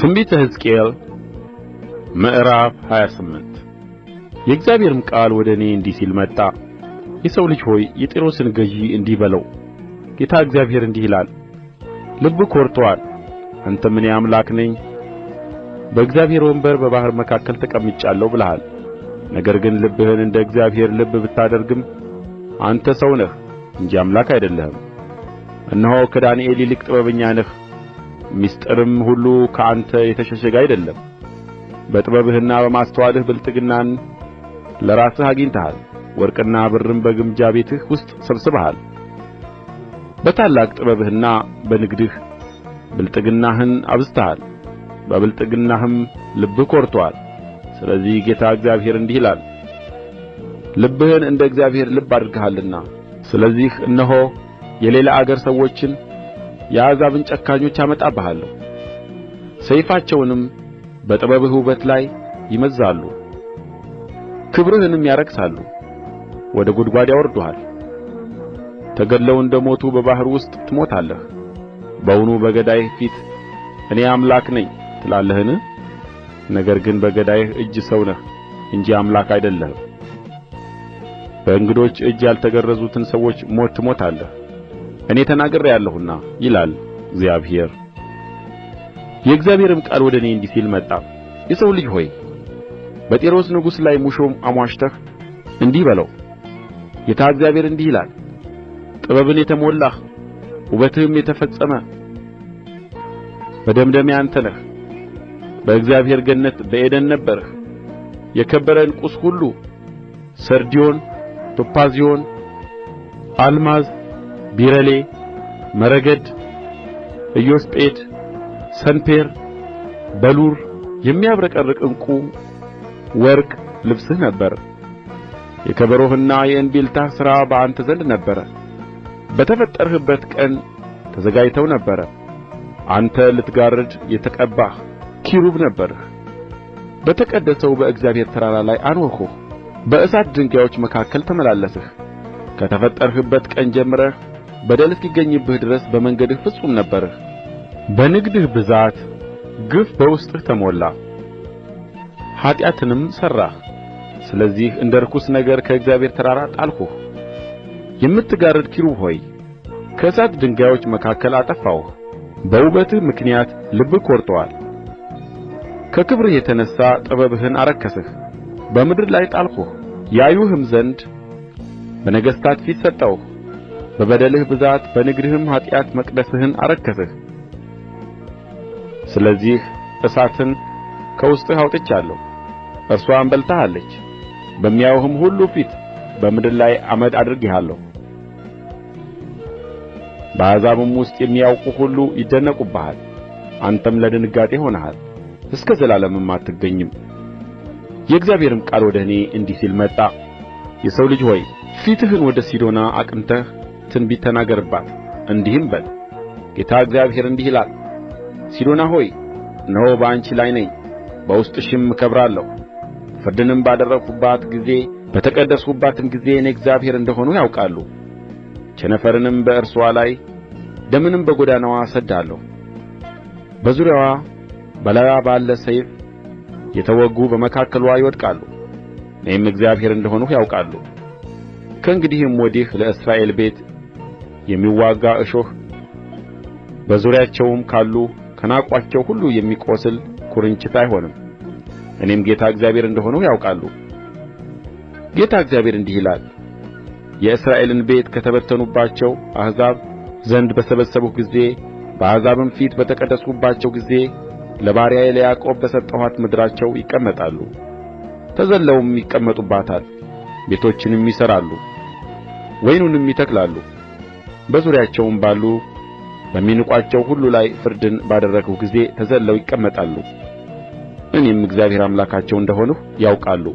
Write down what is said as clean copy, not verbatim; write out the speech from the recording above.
ትንቢተ ሕዝቅኤል ምዕራፍ 28 የእግዚአብሔርም ቃል ወደ እኔ እንዲህ ሲል መጣ። የሰው ልጅ ሆይ የጢሮስን ገዥ እንዲህ በለው፣ ጌታ እግዚአብሔር እንዲህ ይላል፣ ልብህ ኰርቶአል፣ አንተም እኔ አምላክ ነኝ፣ በእግዚአብሔር ወንበር በባሕር መካከል ተቀምጫለሁ ብለሃል። ነገር ግን ልብህን እንደ እግዚአብሔር ልብ ብታደርግም አንተ ሰው ነህ እንጂ አምላክ አይደለህም። እነሆ ከዳንኤል ይልቅ ጥበበኛ ነህ፣ ምሥጢርም ሁሉ ከአንተ የተሸሸገ አይደለም። በጥበብህና በማስተዋልህ ብልጥግናን ለራስህ አግኝተሃል፣ ወርቅና ብርም በግምጃ ቤትህ ውስጥ ሰብስበሃል። በታላቅ ጥበብህና በንግድህ ብልጥግናህን አብዝተሃል፣ በብልጥግናህም ልብህ ኰርቶአል። ስለዚህ ጌታ እግዚአብሔር እንዲህ ይላል፣ ልብህን እንደ እግዚአብሔር ልብ አድርገሃልና፣ ስለዚህ እነሆ የሌላ አገር ሰዎችን የአሕዛብን ጨካኞች አመጣብሃለሁ። ሰይፋቸውንም በጥበብህ ውበት ላይ ይመዝዛሉ፣ ክብርህንም ያረክሳሉ፣ ወደ ጕድጓድ ያወርዱሃል። ተገድለው እንደ ሞቱ በባሕር ውስጥ ትሞታለህ። በውኑ በገዳይህ ፊት እኔ አምላክ ነኝ ትላለህን? ነገር ግን በገዳይህ እጅ ሰው ነህ እንጂ አምላክ አይደለህም። በእንግዶች እጅ ያልተገረዙትን ሰዎች ሞት ትሞታለህ። እኔ ተናግሬአለሁና ይላል እግዚአብሔር። የእግዚአብሔርም ቃል ወደ እኔ እንዲህ ሲል መጣ። የሰው ልጅ ሆይ በጢሮስ ንጉሥ ላይ ሙሾ አሞሽተህ እንዲህ በለው፣ ጌታ እግዚአብሔር እንዲህ ይላል፣ ጥበብን የተሞላህ ውበትህም የተፈጸመ መደምደሚያ አንተ ነህ። በእግዚአብሔር ገነት በዔድን ነበርህ። የከበረ ዕንቍስ ሁሉ ሰርድዮን፣ ቶጳዝዮን፣ አልማዝ፣ ቢረሌ፣ መረግድ፣ ኢያስጲድ፣ ሰንፔር፣ በሉር የሚያብረቀርቅ ዕንቍ ወርቅ ልብስህ ነበረ። የከበሮህና የእንቢልታህ ሥራ በአንተ ዘንድ ነበረ። በተፈጠርህበት ቀን ተዘጋጅተው ነበር። አንተ ልትጋርድ የተቀባህ ኪሩብ ነበርህ። በተቀደሰው በእግዚአብሔር ተራራ ላይ አኖርሁህ። በእሳት ድንጋዮች መካከል ተመላለስህ። ከተፈጠርህበት ቀን ጀምረህ በደል እስኪገኝብህ ድረስ በመንገድህ ፍጹም ነበርህ። በንግድህ ብዛት ግፍ በውስጥህ ተሞላ፣ ኃጢአትንም ሠራህ። ስለዚህ እንደ ርኩስ ነገር ከእግዚአብሔር ተራራ ጣልሁህ። የምትጋርድ ኪሩብ ሆይ ከእሳት ድንጋዮች መካከል አጠፋሁህ። በውበትህ ምክንያት ልብህ ኰርቶአል። ከክብርህ የተነሣ ጥበብህን አረከስህ። በምድር ላይ ጣልሁህ። ያዩህም ዘንድ በነገሥታት ፊት ሰጠሁህ። በበደልህ ብዛት በንግድህም ኃጢአት መቅደስህን አረከስህ። ስለዚህ እሳትን ከውስጥህ አውጥቻለሁ፣ እርስዋም በልታሃለች። በሚያዩህም ሁሉ ፊት በምድር ላይ አመድ አድርጌሃለሁ። በአሕዛብም ውስጥ የሚያውቁህ ሁሉ ይደነቁብሃል። አንተም ለድንጋጤ ሆነሃል፣ እስከ ዘላለምም አትገኝም። የእግዚአብሔርም ቃል ወደ እኔ እንዲህ ሲል መጣ። የሰው ልጅ ሆይ ፊትህን ወደ ሲዶና አቅንተህ ትንቢት ተናገርባት፣ እንዲህም በል፣ ጌታ እግዚአብሔር እንዲህ ይላል፣ ሲዶና ሆይ እነሆ በአንቺ ላይ ነኝ፣ በውስጥሽም እከብራለሁ። ፍርድንም ባደረግሁባት ጊዜ በተቀደስሁባትም ጊዜ እኔ እግዚአብሔር እንደ ሆንሁ ያውቃሉ። ቸነፈርንም በእርስዋ ላይ ደምንም በጎዳናዋ እሰድዳለሁ። በዙሪያዋ በላይዋ ባለ ሰይፍ የተወጉ በመካከልዋ ይወድቃሉ። እኔም እግዚአብሔር እንደ ሆንሁ ያውቃሉ። ከእንግዲህም ወዲህ ለእስራኤል ቤት የሚዋጋ እሾህ በዙሪያቸውም ካሉ ከናቋቸው ሁሉ የሚቈስል ኵርንችት አይሆንም። እኔም ጌታ እግዚአብሔር እንደ ሆንሁ ያውቃሉ። ጌታ እግዚአብሔር እንዲህ ይላል፣ የእስራኤልን ቤት ከተበተኑባቸው አሕዛብ ዘንድ በሰበሰብሁ ጊዜ በአሕዛብም ፊት በተቀደስሁባቸው ጊዜ ለባሪያዬ ለያዕቆብ በሰጠኋት ምድራቸው ይቀመጣሉ። ተዘልለውም ይቀመጡባታል። ቤቶችንም ይሠራሉ፣ ወይኑንም ይተክላሉ። በዙሪያቸውም ባሉ በሚንቋቸው ሁሉ ላይ ፍርድን ባደረግሁ ጊዜ ተዘልለው ይቀመጣሉ። እኔም እግዚአብሔር አምላካቸው እንደ ሆንሁ ያውቃሉ።